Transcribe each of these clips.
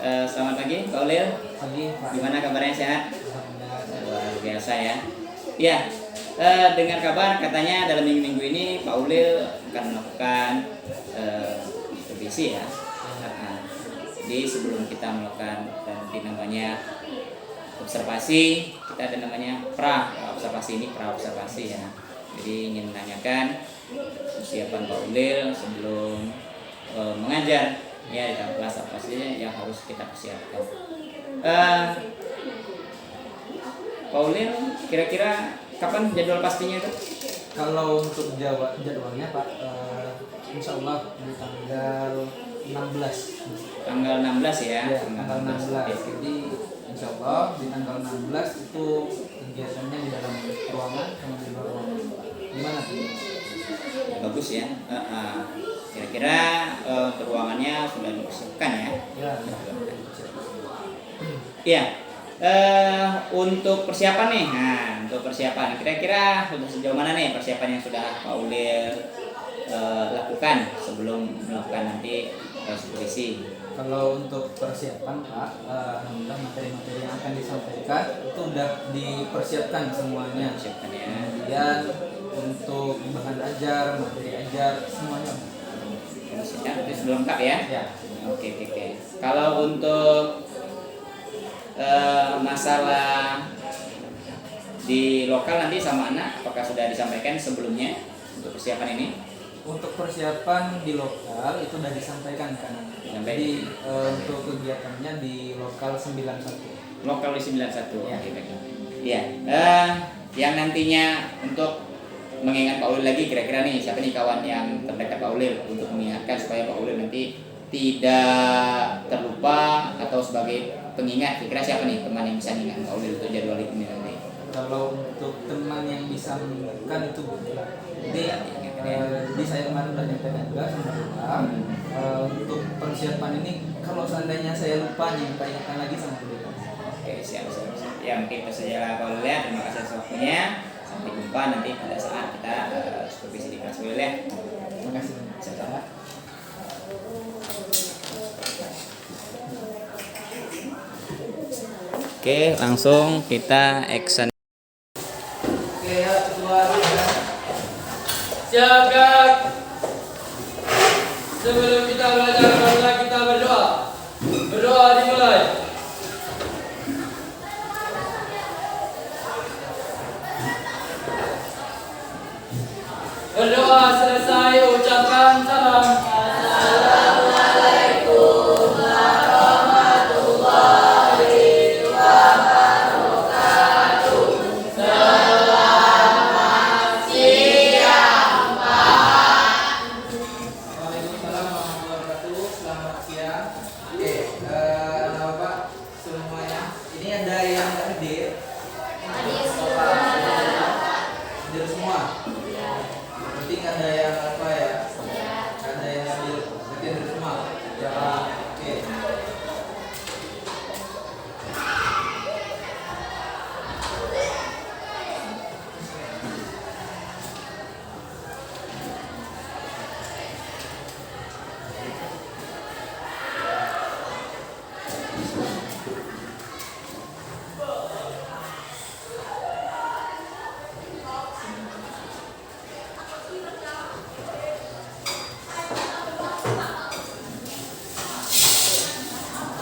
Selamat pagi, Pak Ulil. Pagi, Pak. Gimana kabarnya, sehat? Alhamdulillah. Luar biasa ya. Ya, dengar kabar katanya dalam minggu-minggu ini Pak Ulil akan melakukan revisi ya. Jadi sebelum kita melakukan nanti namanya observasi, kita ada namanya observasi ini observasi ya. Jadi ingin menanyakan persiapan Pak Ulil sebelum mengajar ya di dalam kelas apa saja yang harus kita persiapkan. Pak Ulil, kira-kira kapan jadwal pastinya itu? Kalau untuk jadwalnya Pak, insya Allah di tanggal 16. Tanggal 16 ya? Ya, tanggal 16. Jadi insya Allah di tanggal 16 itu kegiatannya di dalam ruangan sama di luar ruangan. Gimana tuh? Bagus ya. Kira-kira untuk ruangannya sudah dipersiapkan ya? Ya. Iya. Untuk persiapan nih, untuk persiapan kira-kira sudah sejauh mana nih persiapan yang sudah Pak Ulil lakukan sebelum melakukan nanti supervisi? Kalau untuk persiapan Pak, alhamdulillah materi-materi yang akan disampaikan itu sudah dipersiapkan semuanya. Persiapkan ya. Kemudian untuk bahan ajar, materi ajar, semuanya. Itu sebelum lengkap ya? Ya. Oke. Kalau untuk masalah di lokal nanti sama anak, apakah sudah disampaikan sebelumnya untuk persiapan ini? Untuk persiapan di lokal itu sudah disampaikan kan. Jadi untuk kegiatannya di lokal 91. Lokal di 91. Ya. Oke, baik. Iya. Yang nantinya untuk mengingat Pak Ulil lagi, kira-kira nih siapa nih kawan yang terdekat Pak Ulil untuk mengingatkan supaya Pak Ulil nanti tidak terlupa atau sebagai pengingat, kira-kira siapa nih teman yang bisa mengingat Pak Ulil untuk jadwal ini nanti? Kalau untuk teman yang bisa mengingatkan itu jadi saya kemarin udah nyampaikan juga sama Bang, untuk persiapan ini kalau seandainya saya lupa ingatkan lagi sama beliau. Oke, siap. Ya mungkin itu saja Pak Ulil ya. Terima kasih atas waktunya. Sampai jumpa nanti pada saat kita supervisi di kelas Ulil ya. Terima kasih banyak. Sama-sama. Oke, langsung kita action. Oke ya, ketua ya. Siapkan. Sebelum kita belajar, marilah kita berdoa. Berdoa dimulai. Berdoa selesai, ucapkan salam. Assalamualaikum warahmatullahi wabarakatuh. Selamat siang, Pak. Waalaikumsalam warahmatullahi wabarakatuh. Selamat siang. Oke, nama Pak semuanya. Ini ada yang nggak hadir. Hadir semua. Berarti nggak ada yang apa ya? Nggak ada yang hadir. Berarti hadir semua. Ya, oke.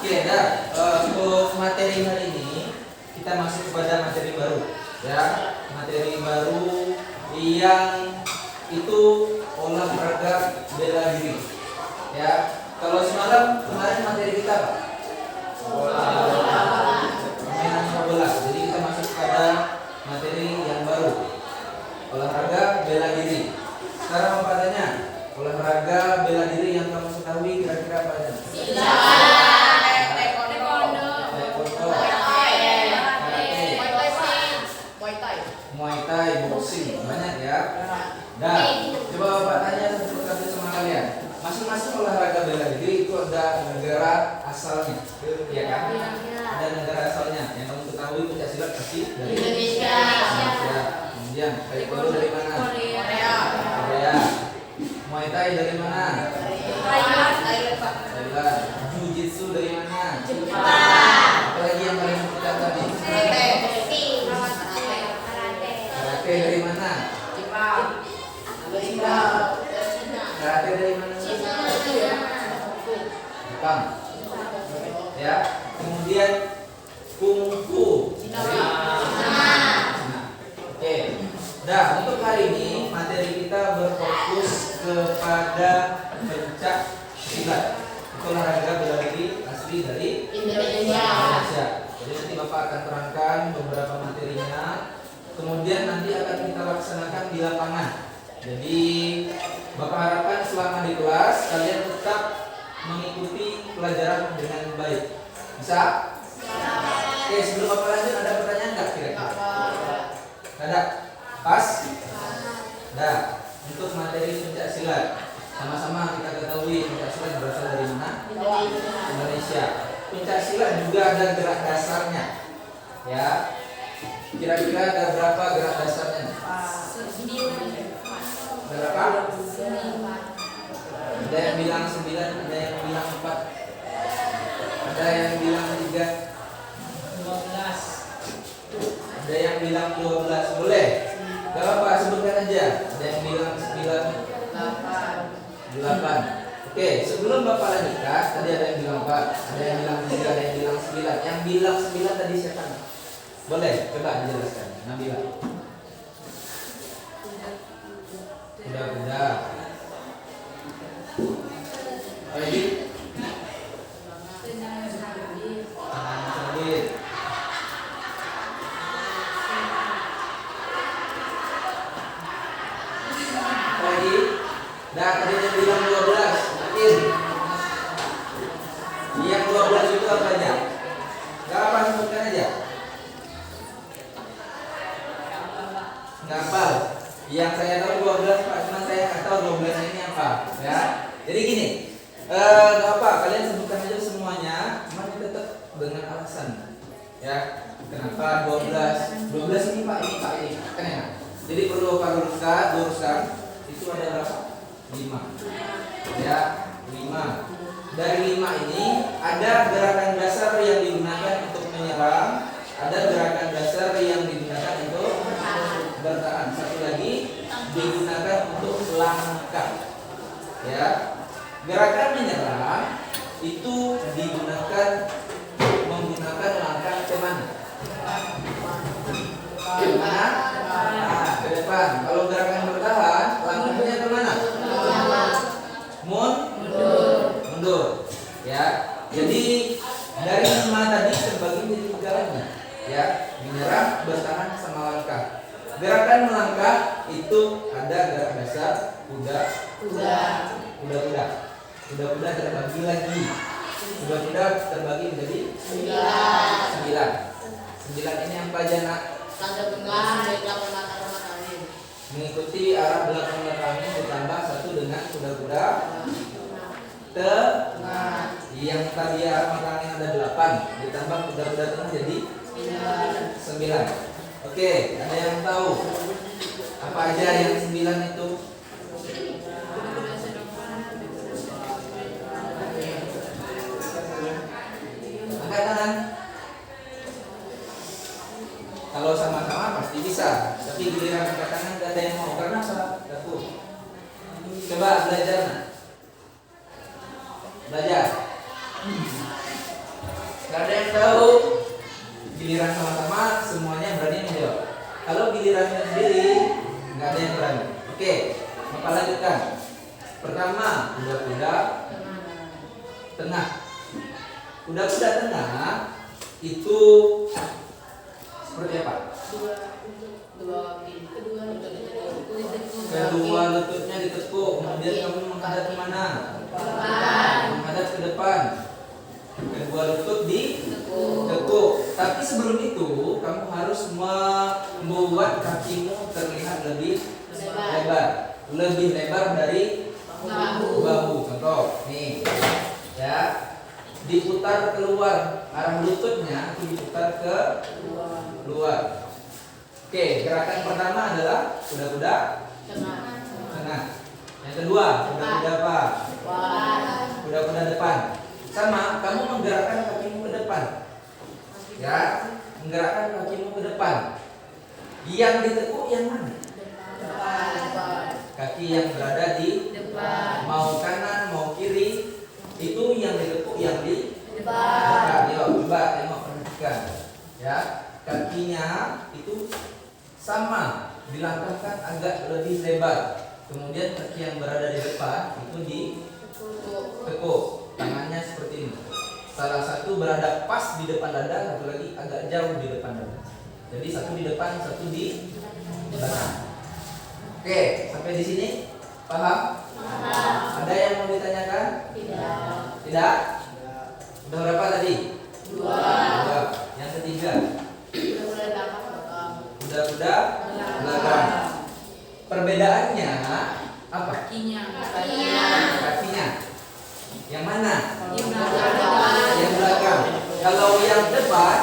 Oke, untuk materi hari ini kita masuk kepada materi baru, ya. Materi baru yang itu olahraga bela diri, ya. Kalau kemarin materi kita apa? Permainan sepak bola. Jadi kita masuk kepada materi yang baru, olahraga bela diri. Sekarang apa tanya? Olahraga bela diri yang kamu ketahui kira-kira apa aja? Muay Thai, boxing, banyak ya. Dan coba Bapak tanya satu sama kalian. Masing-masing olahraga bela diri itu ada negara asalnya, ya kan? Ada negara asalnya. Yang kamu ketahui pencak silat pasti dari Indonesia. Kemudian taekwondo dari mana? Korea. Muay Thai dari mana? Thailand. Jiu-jitsu itu dari mana? Jepang. Apalagi yang paling kita tadi? Karate dari mana? Jepang. Karate dari mana? Jepang. Ya. Kemudian kungfu. Oke. Nah, untuk hari ini materi kita berfokus kepada pencak silat. Itu olahraga bela diri asli dari Indonesia. Jadi nanti Bapak akan terangkan beberapa materinya. Kemudian nanti akan kita laksanakan di lapangan. Jadi Bapak harapkan selama di kelas kalian tetap mengikuti pelajaran dengan baik. Bisa? Oke, sebelum Bapak lanjut ada pertanyaan nggak kira-kira? Ada? Pas? Nah, untuk materi pencak silat sama-sama kita ketahui pencak silat berasal dari mana? Indonesia. Pencak silat juga ada gerak dasarnya. Ya. Kira-kira ada berapa gerak dasarnya? Berapa? Ada yang bilang 9, ada yang bilang 4. Ada yang bilang 3. 12. Ada yang bilang 12. Boleh? Gak apa-apa, sebutkan aja. Ada yang bilang 9, 8. Oke, sebelum Bapak lanjutkan, tadi ada yang bilang 4, ada yang bilang 3, ada yang bilang 9. Yang bilang 9 tadi siapa? Boleh, coba dijelaskan. Nabila. Kuda-kuda. Lagi? Tangan sambit. Lagi? Nah, tadi yang bilang 12. Yakin? Yang 12 itu apa aja? Gak apa, sebutkan aja. Nggak hafal. Yang saya tahu 12 Pak, cuma saya nggak tahu 12 ini apa. Ya. Jadi gini, nggak apa, kalian sebutkan aja semuanya, cuma tetap dengan alasan. Ya. Kenapa 12? 12 ini Pak, ini. Kan ya? Jadi perlu Pak luruskan. Itu ada berapa? 5. Ya, 5. Dari 5 ini ada gerakan dasar yang digunakan untuk menyerang, ada gerakan dasar yang digunakan untuk bertahan. Satu lagi digunakan untuk langkah. Ya. Gerakan menyerang itu digunakan menggunakan langkah ke mana? Ke mana? Nah, ke depan. Kalau gerakan bertahan, langkahnya ke mana? Mundur. Ya. Jadi dari 5 tadi terbagi menjadi 3 lagi. Ya, menyerang, bertahan, sama langkah. Gerakan melangkah itu ada gerak dasar kuda-kuda terbagi lagi. Kuda-kuda terbagi menjadi 9. 9 ini apa aja nak? Mengikuti arah belakang angin ditambah 1 dengan kuda-kuda tengah. Yang tadi arah belakang angin ada 8 ditambah kuda-kuda tengah jadi 9. Oke, ada yang tahu apa aja yang 9 itu? Angkat tangan. Kalau sama-sama pasti bisa, tapi giliran angkat tangan gak ada yang mau karena apa? Takut. Coba belajar nah. Belajar. Gak ada yang tahu. Giliran sama-sama semuanya berani menjawab. Kalau gilirannya sendiri nggak ada yang berani. Oke, Bapak lanjutkan. Pertama, kuda-kuda tengah. Kuda-kuda tengah itu seperti apa? Kedua lututnya ditekuk, kemudian kamu menghadap kemana? Menghadap ke depan. Kedua lutut ditekuk. Tapi sebelum itu kamu harus membuat kakimu terlihat lebih lebar dari bahu. Contoh, nih, ya, diputar keluar, arah lututnya itu diputar ke luar. Oke, gerakan pertama adalah kuda-kuda tengah. Yang kedua, kuda-kuda apa? Kuda-kuda depan. Sama, kamu menggerakkan kakimu ke depan. Ya, menggerakkan kakimu ke depan. Yang ditekuk yang mana? Kaki yang berada di Depan. mau kanan mau kiri, itu yang ditekuk yang di Depan. Yuk, coba tengok perhatikan. Ya, kakinya itu sama, dilangkahkan agak lebih lebar. Kemudian kaki yang berada di depan itu ditekuk. Tangannya seperti ini. Salah satu berada pas di depan dada, satu lagi agak jauh di depan dada. Jadi satu di depan, satu di belakang. Oke, sampai di sini paham? Ada yang mau ditanyakan? Tidak? Udah berapa tadi? Dua. Yang ketiga? Kuda-kuda belakang. Perbedaannya apa? Kakinya. Yang mana? Yang belakang. Kalau yang depan,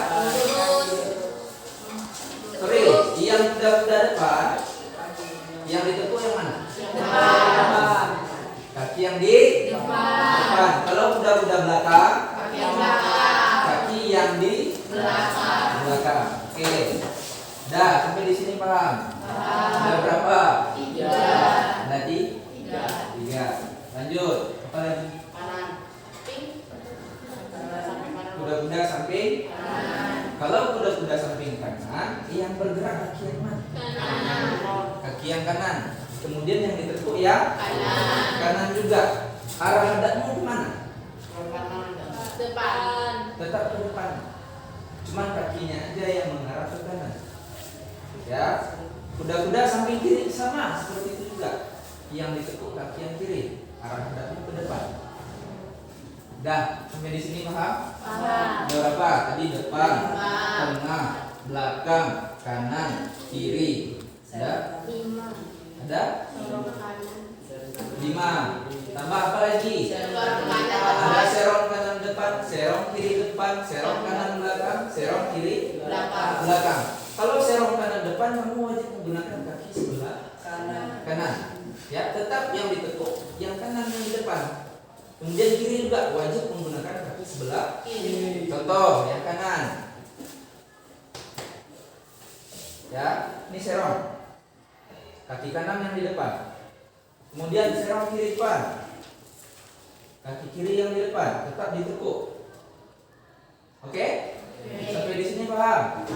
sorry, yang kuda-kuda depan, yang ditekuk yang mana? Kaki yang di depan. Kalau kuda-kuda belakang, kaki yang di belakang. Oke. Dah, sampai di sini paham? Ada berapa? Berarti 3. Lanjut. Apa lagi? Kuda-kuda samping. Kalau kuda-kuda samping kanan, yang bergerak kaki yang mana? Kaki yang kanan. Kemudian yang ditekuk yang kanan juga. Arah hadapmu kemana? Tetap ke depan. Cuman kakinya aja yang mengarah ke kanan. Ya, kuda-kuda samping kiri sama seperti itu juga. Yang ditekuk kaki yang kiri, arah hadapmu ke depan. Dah, sampai di sini paham? Ada berapa? Tadi depan, tengah, belakang, kanan, kiri. Ada? Ada? 5. Tambah apa lagi? Ada serong kanan depan, serong kiri depan, serong kanan belakang, serong kiri belakang. Kalau serong kanan depan, kamu wajib menggunakan kaki sebelah kanan. Ya, tetap yang ditekuk yang kanan yang di depan. Kemudian kiri juga wajib menggunakan kaki sebelah kiri. Contoh yang kanan. Ya, ini serong. Kaki kanan yang di depan. Kemudian serong kiri depan. Kaki kiri yang di depan tetap ditekuk. Oke? Sampai di sini paham?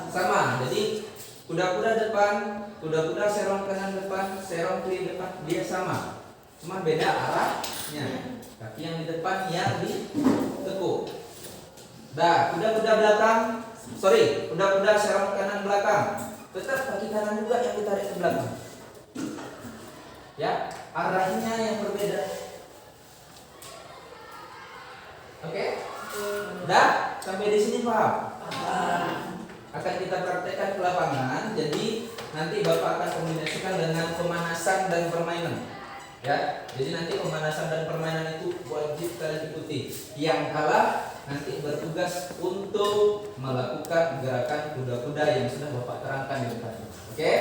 Sama. Jadi kuda-kuda depan, kuda-kuda serong kanan depan, serong kiri depan, dia sama. Cuma beda arahnya. Kaki yang di depan yang ditekuk. Dah, kuda-kuda belakang, kuda-kuda serong kanan belakang. Tetap kaki kanan juga yang ditarik ke belakang. Ya, arahnya yang berbeda. Oke? Dah, sampai di sini paham? Akan kita praktekkan ke lapangan. Jadi nanti Bapak akan kombinasikan dengan pemanasan dan permainan. Ya, jadi nanti pemanasan dan permainan itu wajib kalian ikuti. Yang kalah nanti bertugas untuk melakukan gerakan kuda-kuda yang sudah Bapak terangkan di depan. Oke?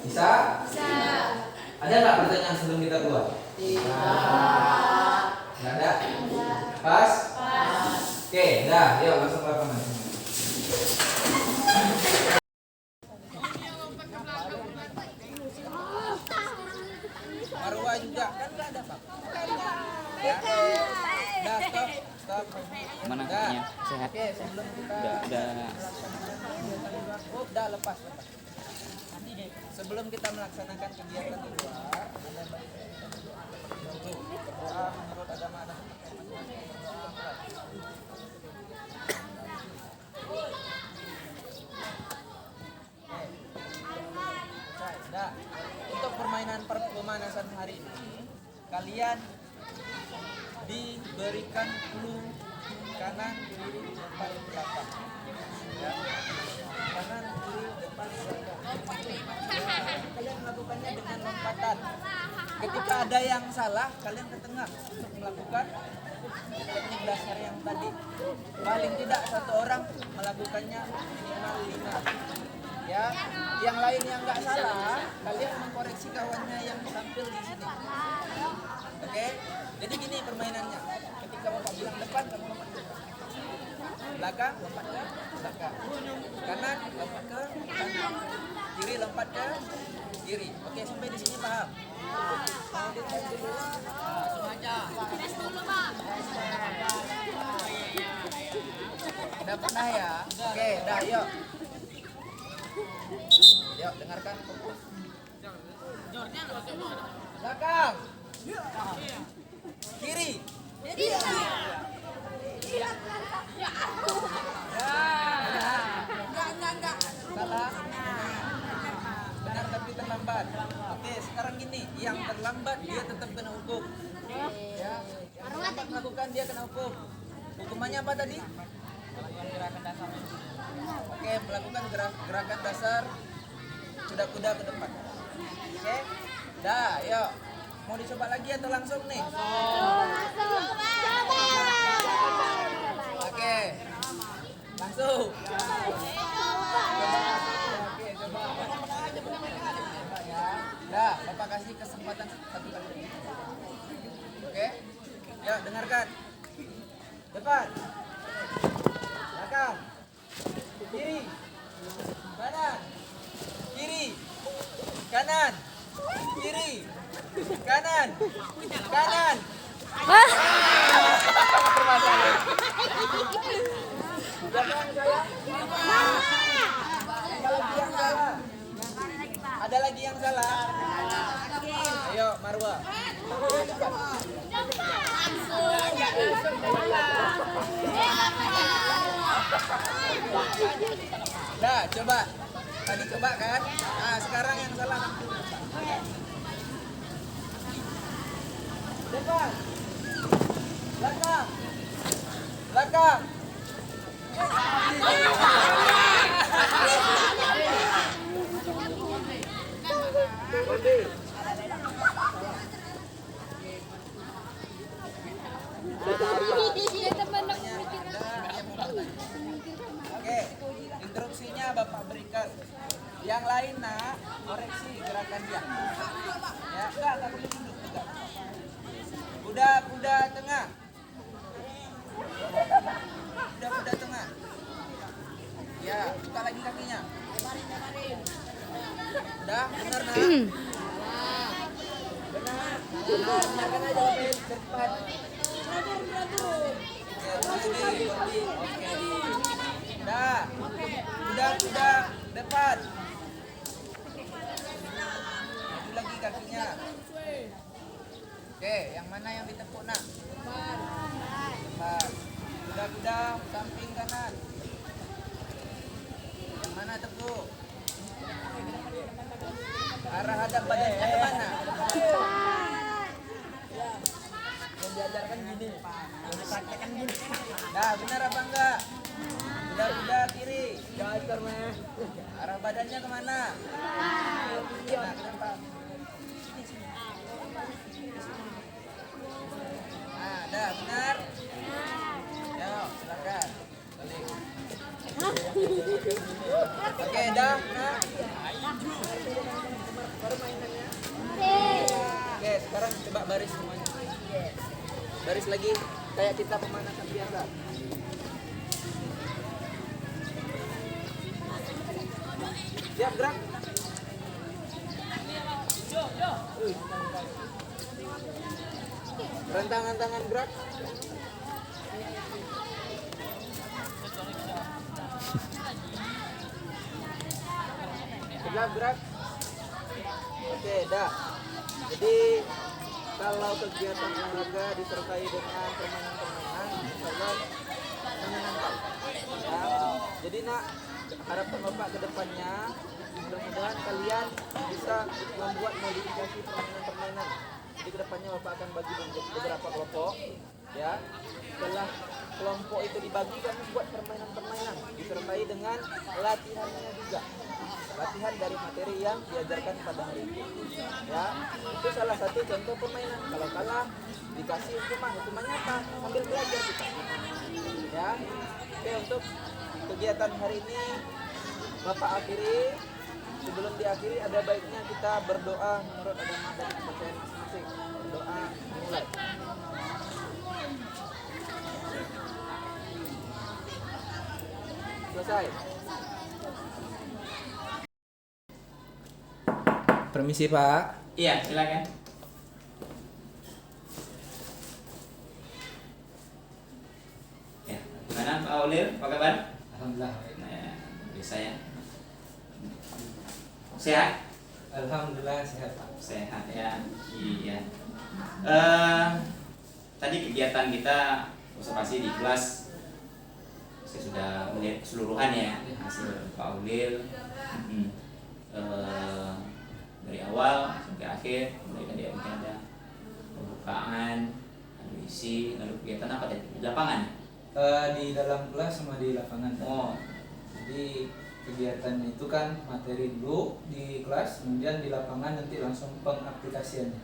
Bisa? Ada nggak pertanyaan sebelum kita keluar? Nggak ada? Pas? Oke, dah, yuk langsung ke lapangan. Marwah juga kan nggak ada Pak? Ya. Dah, stop. Mana Dah. kakinya? Sehat? Oke, sebelum kita Udah. Udah lepas. Sebelum kita melaksanakan kegiatan di luar, ada doa menurut agama ada. Nah, untuk pemanasan hari ini, kalian diberikan clue kanan, kiri, depan, belakang. Ya. Kanan, kiri, depan, belakang. Kalian melakukannya dengan lompatan. Ketika ada yang salah, kalian ke tengah untuk melakukan teknik dasar yang tadi. Paling tidak satu orang melakukannya minimal 5. Ya, yang lain yang nggak salah, kalian mengkoreksi kawannya yang tampil di sini. Oke, jadi gini permainannya. Ketika ketika Bapak bilang depan, kamu lompat ke depan. Belakang, lompat ke belakang. Kanan, lompat ke kanan. Kiri, lompat ke kiri. Oke, sampai di sini paham? Mau dites dulu? Langsung aja. Tes dulu, Pak. Udah pernah ya? Oke, dah yuk. Yuk, dengarkan fokus. Belakang. Kiri. Salah. Benar tapi terlambat. Oke, sekarang gini, yang terlambat dia tetap kena hukum. Ya, yang terlambat melakukan dia kena hukum. Hukumannya apa tadi? Oke, melakukan gerakan dasar kuda-kuda ke depan. Oke, dah, yuk. Mau dicoba lagi atau langsung nih? Oke, langsung. Oke, coba. Dah, Bapak kasih kesempatan satu kali. Oke, yuk dengarkan. Depan, belakang, kiri, kanan, kiri, kanan, kiri, kanan, kanan. Belakang saya. Ada lagi yang salah. Ayo Marwa. Dah, coba. Tadi coba kan? Nah, sekarang yang salah. Depan. Belakang. Belakang. Oke, instruksinya Bapak berikan. Yang lain nak koreksi gerakan dia. Ya, enggak boleh duduk enggak. Kuda tengah. Kuda tengah. Ya, buka lagi kakinya. Udah, benar nak. Benar. Dengarkan aja sampai depan. Oke. Dah. Kuda depan. Maju lagi kakinya. Oke, yang mana yang ditepuk nak? Depan. Kuda samping kanan. Yang mana tepuk? Arah hadap badannya kemana? Yang diajarkan gini. Praktekkan gini. Nah, benar apa enggak? Kuda kiri. Arah badannya kemana? Nah, kenapa? Nah, dah benar. Yo, silakan. Balik. Oke, dah. Nah. Oke, sekarang coba baris semuanya. Baris lagi kayak kita pemanasan biasa. Siap gerak. Rentangan tangan gerak. Gerak gerak. Oke, dah. Jadi kalau kegiatan olahraga disertai dengan permainan-permainan, insyaallah menyenangkan. Ya. Jadi nak, harapan Bapak ke depannya, mudah-mudahan kalian bisa membuat modifikasi permainan-permainan. Jadi ke depannya Bapak akan bagi beberapa kelompok, ya. Setelah kelompok itu dibagi, kami buat permainan-permainan disertai dengan latihannya juga. Latihan dari materi yang diajarkan pada hari itu. Ya, itu salah satu contoh permainan. Kalau kalah dikasih hukumannya apa? Sambil belajar kita. Ya, oke, untuk kegiatan hari ini Bapak akhiri. Sebelum diakhiri ada baiknya kita berdoa menurut agama dan kepercayaan masing-masing. Berdoa mulai. Selesai. Permisi Pak. Iya, silakan. Ya, gimana Pak Aulir? Apa kabar? Alhamdulillah. Nah, bisa ya. Sehat? Alhamdulillah sehat Pak. Sehat ya. Iya. Tadi kegiatan kita observasi di kelas, saya sudah melihat keseluruhan ya hasil Pak Aulir. Dari awal sampai akhir, mulai tadi mungkin ada pembukaan, lalu isi, lalu kegiatan apa tadi di lapangan? Di dalam kelas sama di lapangan. Oh, Jadi kegiatan itu kan materi dulu di kelas, kemudian di lapangan nanti langsung pengaplikasiannya.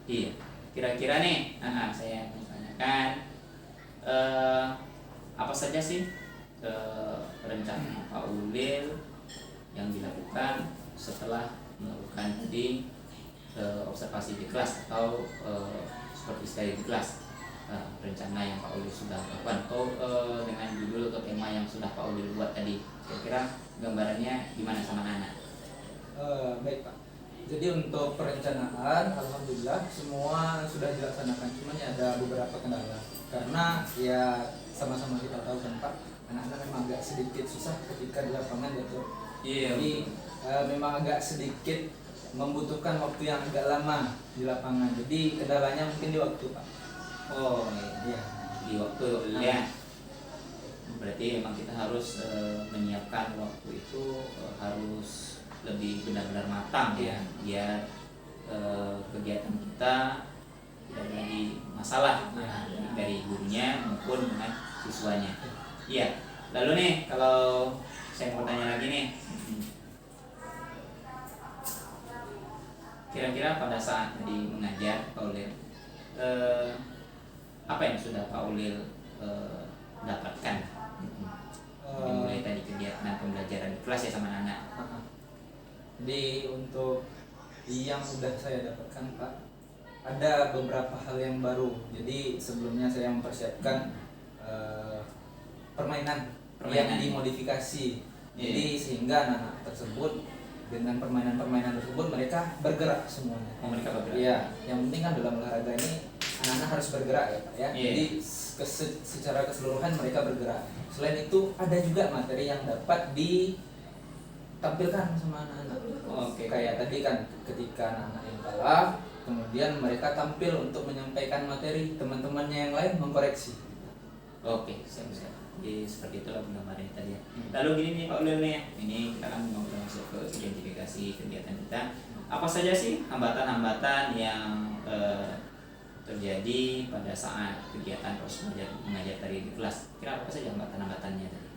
iya. Kira-kira nih, saya tanyakan apa saja sih rencana Pak Ulil yang dilakukan setelah melakukan tadi observasi di kelas atau seperti studi di kelas. Rencana yang Pak Ulil sudah lakukan atau dengan judul atau tema yang sudah Pak Ulil buat tadi, kira-kira gambarannya gimana sama anak? Baik Pak. Jadi untuk perencanaan, alhamdulillah semua sudah dilaksanakan. Cuman ya ada beberapa kendala. Karena ya sama-sama kita tahu kan Pak, anak-anak memang agak sedikit susah ketika di lapangan gitu. Jadi memang agak sedikit membutuhkan waktu yang agak lama di lapangan. Jadi kendalanya mungkin di waktu Pak. Oh Iya. di waktu ya. Berarti memang kita harus menyiapkan waktu itu harus lebih benar-benar matang ya, biar kegiatan kita tidak lagi masalah dari gurunya maupun dengan siswanya. Iya. Lalu nih kalau saya mau tanya lagi nih, kira-kira pada saat tadi mengajar Pak Ulil, apa yang sudah Pak Ulil dapatkan? Mulai tadi kegiatan pembelajaran di kelas ya sama anak. Jadi untuk yang sudah saya dapatkan Pak, ada beberapa hal yang baru. Jadi sebelumnya saya mempersiapkan permainan yang dimodifikasi. Jadi sehingga anak-anak tersebut dengan permainan-permainan tersebut mereka bergerak semuanya. Oh, mereka bergerak. Iya, yang penting kan dalam olahraga ini anak-anak harus bergerak ya Pak ya. Jadi secara keseluruhan mereka bergerak. Selain itu ada juga materi yang dapat ditampilkan sama anak-anak. Oke. Kayak tadi kan ketika anak-anak yang kalah, kemudian mereka tampil untuk menyampaikan materi, teman-temannya yang lain mengkoreksi. Oke, siap. Jadi seperti itulah gambarnya tadi ya. Lalu gini nih Pak Ulil nih, ini kita kan mau masuk ke identifikasi kegiatan kita. Apa saja sih hambatan-hambatan yang terjadi pada saat kegiatan proses mengajar tadi di kelas? Kira apa saja hambatan-hambatannya tadi?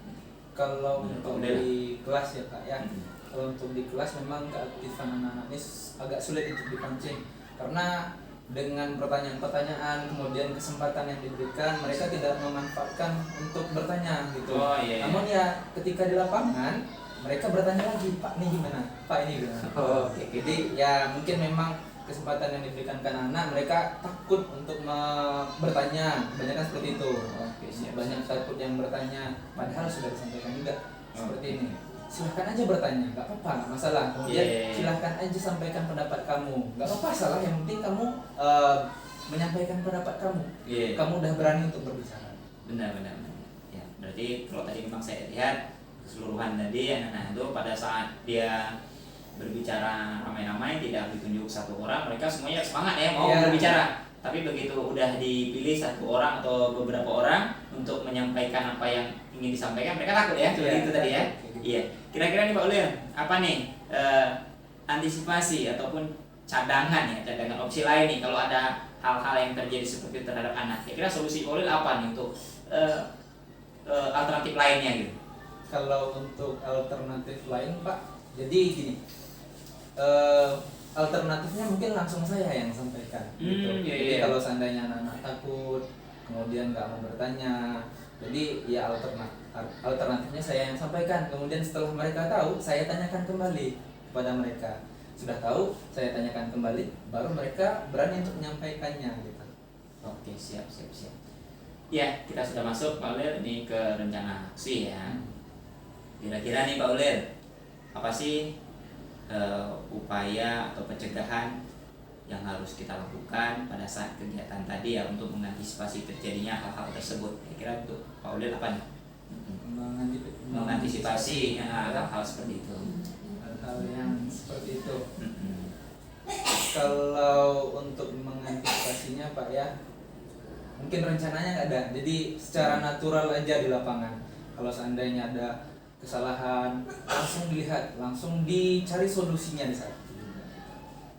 Kalau Menurut untuk Pak Ulil di kelas ya Pak ya, Hmm. kalau untuk di kelas memang keaktifan anak-anak ini agak sulit untuk dipancing karena dengan pertanyaan-pertanyaan kemudian kesempatan yang diberikan mereka tidak memanfaatkan untuk bertanya gitu. Oh, iya. Namun ya ketika di lapangan mereka bertanya lagi, Pak ini gimana? Pak ini gimana? Oh, oke. Jadi ya mungkin memang kesempatan yang diberikan ke anak mereka takut untuk bertanya, banyak kan seperti itu. Oke, siap. Banyak takut yang bertanya, padahal sudah disampaikan juga seperti Oke. ini. Silahkan aja bertanya, nggak apa-apa, nggak masalah. Kemudian Yeah. silahkan aja sampaikan pendapat kamu, nggak apa-apa salah. Yang penting kamu menyampaikan pendapat kamu. Iya. Kamu udah berani untuk berbicara. Benar. Ya, berarti kalau tadi memang saya lihat keseluruhan tadi anak-anak itu pada saat dia berbicara ramai-ramai tidak ditunjuk satu orang, mereka semuanya semangat ya mau Iya. berbicara. Tapi begitu udah dipilih satu orang atau beberapa orang untuk menyampaikan apa yang ingin disampaikan, mereka takut ya, seperti Iya, itu tadi ya. takut. Iya. Kira-kira nih Pak Ulil, apa nih antisipasi ataupun cadangan opsi lain nih kalau ada hal-hal yang terjadi seperti itu terhadap anak? Kira-kira solusi Pak Ulil apa nih untuk alternatif lainnya gitu? Kalau untuk alternatif lain Pak, jadi gini, alternatifnya mungkin langsung saya yang sampaikan. Gitu. Iya, Jadi iya. kalau seandainya anak-anak takut, kemudian nggak mau bertanya, jadi ya alternatifnya saya yang sampaikan. Kemudian setelah mereka tahu, saya tanyakan kembali kepada mereka. Sudah tahu, saya tanyakan kembali, baru mereka berani untuk menyampaikannya. Gitu. Oke, siap. Ya, kita sudah masuk Pak Ulil ini ke rencana aksi ya. Kira-kira nih Pak Ulil, apa sih upaya atau pencegahan yang harus kita lakukan pada saat kegiatan tadi ya untuk mengantisipasi terjadinya hal-hal tersebut? Kira-kira untuk Pak Ulil apa nih? Mengantisipasi hal-hal seperti itu. Hal-hal yang seperti itu. Kalau untuk mengantisipasinya Pak ya, mungkin rencananya nggak ada. Jadi secara natural aja di lapangan. Kalau seandainya ada kesalahan, langsung dilihat, langsung dicari solusinya di saat itu.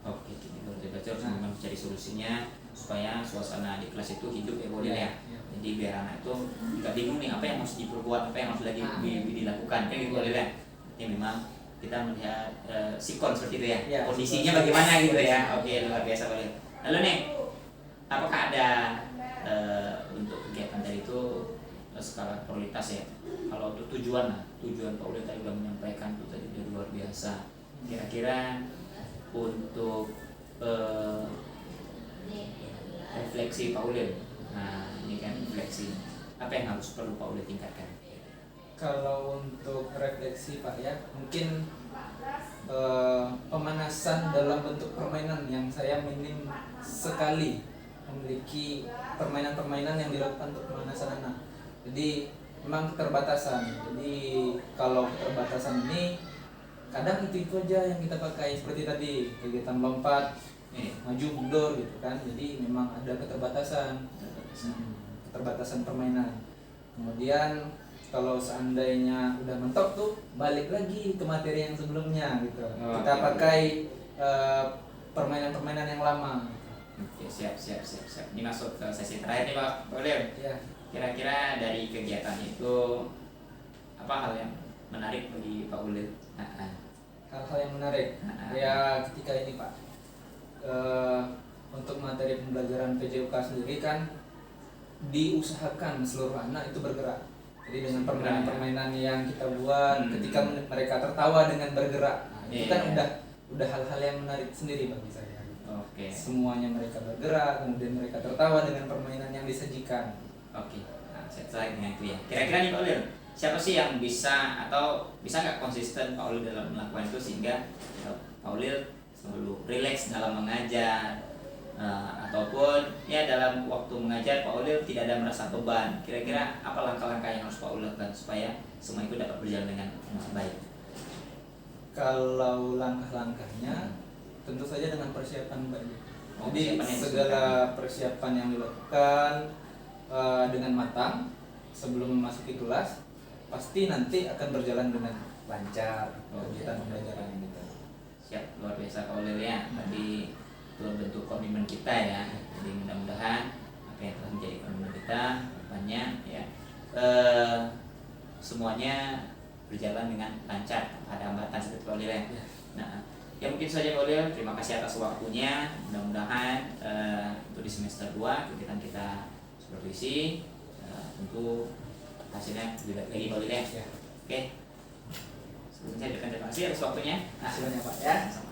Oke, jadi berarti harus memang cari solusinya supaya suasana di kelas itu hidup ya boleh ya. Jadi biar anak itu nggak bingung nih apa yang harus diperbuat, apa yang harus lagi dilakukan kan gitu boleh ya. Jadi memang kita melihat sikon seperti itu ya, kondisinya bagaimana gitu ya. Oke, luar biasa boleh. Lalu nih, apakah ada untuk kegiatan dari itu skala prioritas ya? Kalau untuk tujuan Pak Ulil tadi sudah menyampaikan itu tadi sudah luar biasa. Kira-kira untuk refleksi Pak Ulil, nah ini kan refleksi, apa yang harus perlu Pak Ulil tingkatkan? Kalau untuk refleksi Pak ya, mungkin pemanasan dalam bentuk permainan yang saya minim sekali memiliki permainan-permainan yang dilakukan untuk pemanasan anak. Jadi memang keterbatasan. Jadi kalau keterbatasan ini kadang itu aja yang kita pakai seperti tadi kegiatan lompat, maju mundur gitu kan. Jadi memang ada keterbatasan permainan. Kemudian kalau seandainya udah mentok tuh balik lagi ke materi yang sebelumnya gitu. Kita pakai permainan-permainan yang lama. Oke, siap. Ini masuk ke sesi terakhir nih Pak Ulil. Ya. Kira-kira dari kegiatan itu apa hal yang menarik bagi Pak Ulil? Hal-hal yang menarik. Ya ketika ini Pak, untuk materi pembelajaran PJUK sendiri kan diusahakan seluruh anak itu bergerak. Jadi dengan permainan-permainan yang kita buat, ketika mereka tertawa dengan bergerak, itu kan udah hal-hal yang menarik sendiri bagi saya. Oke. Semuanya mereka bergerak, kemudian mereka tertawa dengan permainan yang disajikan. Oke. Nah, saya selesai dengan itu ya. Kira-kira nih Pak Ulil, siapa sih yang bisa atau bisa nggak konsisten Pak Ulil dalam melakukan itu sehingga Pak Ulil selalu rileks dalam mengajar ataupun ya dalam waktu mengajar Pak Ulil tidak ada merasa beban. Kira-kira apa langkah-langkah yang harus Pak Ulil lakukan supaya semua itu dapat berjalan dengan baik? Kalau langkah-langkahnya tentu saja dengan persiapan Mbak. Jadi persiapan segala persiapan yang dilakukan dengan matang sebelum memasuki kelas pasti nanti akan berjalan dengan lancar kegiatan pembelajaran ini. Siap, luar biasa Pak Ulil ya. Tadi itu bentuk komitmen kita ya. Jadi mudah-mudahan apa yang telah menjadi komitmen kita depannya ya semuanya berjalan dengan lancar, ada hambatan seperti Pak Ulil ya. Nah, ya mungkin saja Pak Ulil, terima kasih atas waktunya. Mudah-mudahan untuk di semester 2 kegiatan kita supervisi tentu hasilnya lebih baik lagi Pak Ulil ya. Oke. Sebelumnya terima kasih atas waktunya. Hasilnya Pak ya. Sama.